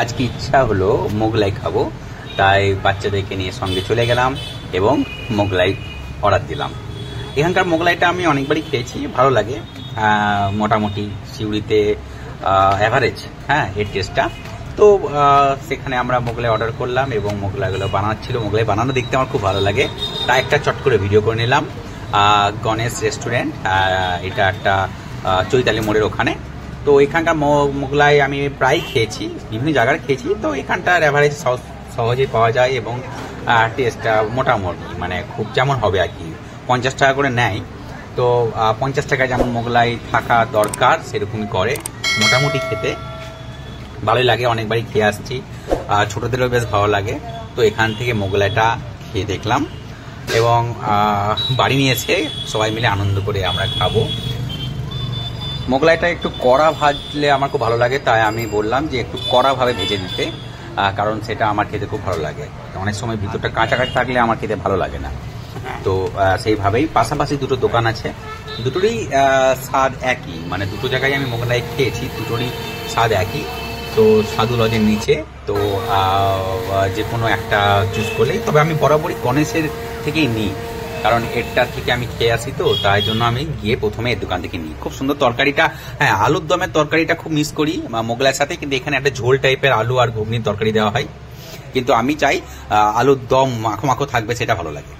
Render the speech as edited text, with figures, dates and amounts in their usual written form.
আজকে ইচ্ছা হলো মোগলাই খাবো, তাই বাচ্চাদেরকে নিয়ে সঙ্গে চলে গেলাম এবং মোগলাই অর্ডার দিলাম। এখানকার মোগলাইটা আমি অনেকবারই খেয়েছি, ভালো লাগে। মোটামুটি সিউড়িতে অ্যাভারেজ, হ্যাঁ, এর টেস্টটা। তো সেখানে আমরা মোগলাই অর্ডার করলাম এবং মোগলাইগুলো বানাচ্ছিল। মোগলাই বানানো দেখতে আমার খুব ভালো লাগে, তাই একটা চট করে ভিডিও করে নিলাম। গণেশ রেস্টুরেন্ট, এটা একটা চৈতালি মোড়ের ওখানে। তো এখানকার মোগলাই আমি প্রায় খেয়েছি, বিভিন্ন জায়গার খেয়েছি। তো এখানটার অ্যাভারেজ সহজেই পাওয়া যায় এবং টেস্টটা মোটামুটি মানে খুব যেমন হবে আর কি। 50 টাকা করে নেয়, তো 50 টাকায় যেমন মোগলাই থাকা দরকার সেরকমই করে। মোটামুটি খেতে ভালোই লাগে, অনেকবারই খেয়ে আসছি, ছোটদেরও বেশ ভালো লাগে। তো এখান থেকে মোগলাইটা খেয়ে দেখলাম এবং বাড়ি নিয়ে এসে সবাই মিলে আনন্দ করে আমরা খাবো। মোগলাইটা একটু কড়া ভাজলে আমার খুব ভালো লাগে, তাই আমি বললাম যে একটু কড়াভাবে ভেজে দিতে, কারণ সেটা আমার খেতে খুব ভালো লাগে। অনেক সময় ভিতরটা কাঁচা কাঁচা থাকলে আমার খেতে ভালো লাগে না। তো সেইভাবেই পাশাপাশি দুটো দোকান আছে, দুটোরই স্বাদ একই, মানে দুটো জায়গায় আমি মোগলাই খেয়েছি, দুটোরই স্বাদ একই। তো সাধু লজের নিচে, তো যে কোনো একটা চুজ করলেই, তবে আমি বরাবরই গণেশের থেকেই নিই, কারণ এরটা থেকে আমি খেয়ে আসি, তো তাই জন্য আমি গিয়ে প্রথমে এর দোকান থেকে নিই। খুব সুন্দর তরকারিটা, হ্যাঁ, আলুর দমের তরকারিটা খুব মিস করি মোগলাইয়ের সাথে, কিন্তু এখানে একটা ঝোল টাইপের আলু আর ঘুগনির তরকারি দেওয়া হয়, কিন্তু আমি চাই আলুর দম মাখো মাখো থাকবে, সেটা ভালো লাগে।